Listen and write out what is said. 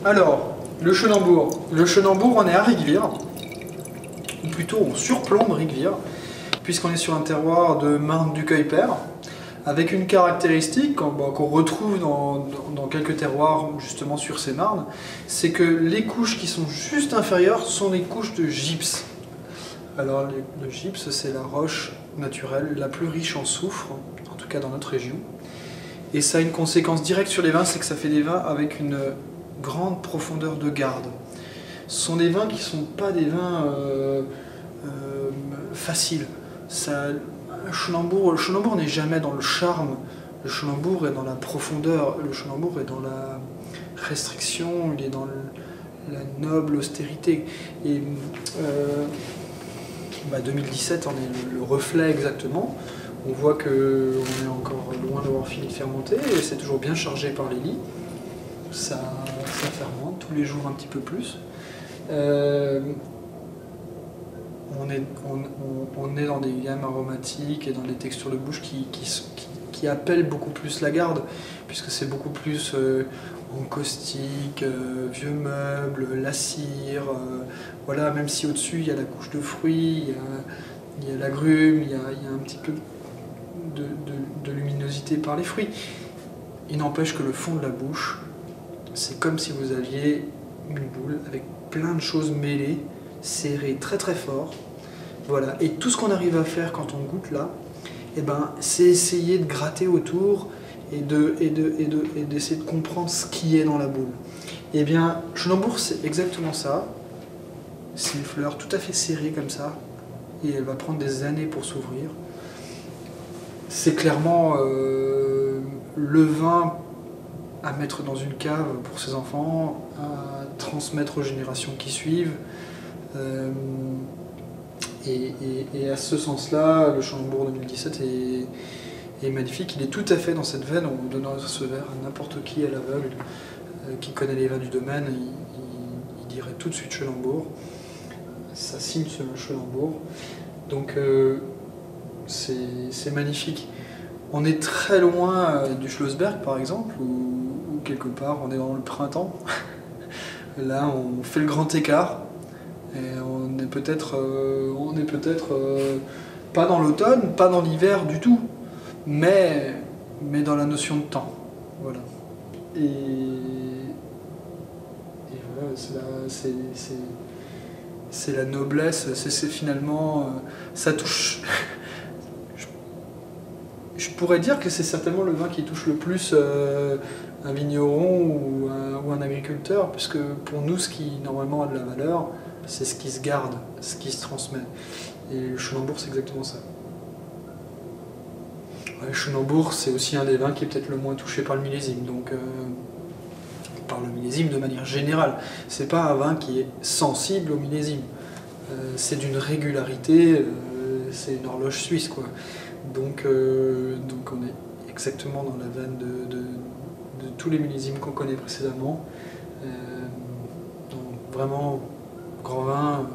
Alors, le Chenambour. Le Chenambour, on est à Rigvire, ou plutôt on surplombe Rigvire, puisqu'on est sur un terroir de Marne du Cueil-Père, avec une caractéristique qu'on retrouve dans quelques terroirs justement sur ces marnes, c'est que les couches qui sont juste inférieures sont des couches de gypse. Alors le gypse, c'est la roche naturelle la plus riche en soufre, en tout cas dans notre région. Et ça a une conséquence directe sur les vins, c'est que ça fait des vins avec une grande profondeur de garde. Ce sont des vins qui ne sont pas des vins faciles. Le Chenambour n'est jamais dans le charme, le Chenambour est dans la profondeur, le Chenambour est dans la restriction, il est dans la noble austérité. Et 2017 en est le reflet exactement. On voit qu'on est encore loin d'avoir fini de fermenter et c'est toujours bien chargé par les lits. Ça fermente tous les jours un petit peu plus. On est dans des gammes aromatiques et dans des textures de bouche qui appellent beaucoup plus la garde, puisque c'est beaucoup plus en caustique, vieux meubles, la cire, voilà, même si au-dessus il y a la couche de fruits, il y a l'agrume, il y a un petit peu de luminosité par les fruits. Il n'empêche que le fond de la bouche, c'est comme si vous aviez une boule avec plein de choses mêlées, serrées très très fort. Voilà. Et tout ce qu'on arrive à faire quand on goûte là, eh ben, c'est essayer de gratter autour et d'essayer de comprendre ce qui est dans la boule. Eh bien, Chenambour, c'est exactement ça. C'est une fleur tout à fait serrée comme ça, et elle va prendre des années pour s'ouvrir. C'est clairement le vin à mettre dans une cave pour ses enfants, à transmettre aux générations qui suivent. Et à ce sens-là, le Chenambour 2017 est magnifique. Il est tout à fait dans cette veine. On donnerait ce verre à n'importe qui à l'aveugle qui connaît les vins du domaine. Il dirait tout de suite Chenambour. Ça signe ce Chenambour. Donc c'est magnifique. On est très loin du Schlossberg par exemple, où quelque part on est dans le printemps. Là on fait le grand écart. Et on n'est peut-être pas dans l'automne, pas dans l'hiver du tout, mais dans la notion de temps. Voilà. Et voilà, c'est la noblesse, c'est finalement, ça touche. Je pourrais dire que c'est certainement le vin qui touche le plus un vigneron ou un agriculteur, puisque pour nous, ce qui normalement a de la valeur, c'est ce qui se garde, ce qui se transmet. Et le Chenambour, c'est exactement ça. Ouais, le Chenambour, c'est aussi un des vins qui est peut-être le moins touché par le millésime. Donc, par le millésime de manière générale. C'est pas un vin qui est sensible au millésime. C'est d'une régularité, c'est une horloge suisse, quoi. Donc on est exactement dans la veine de tous les millésimes qu'on connaît précédemment. Donc vraiment, grand vin,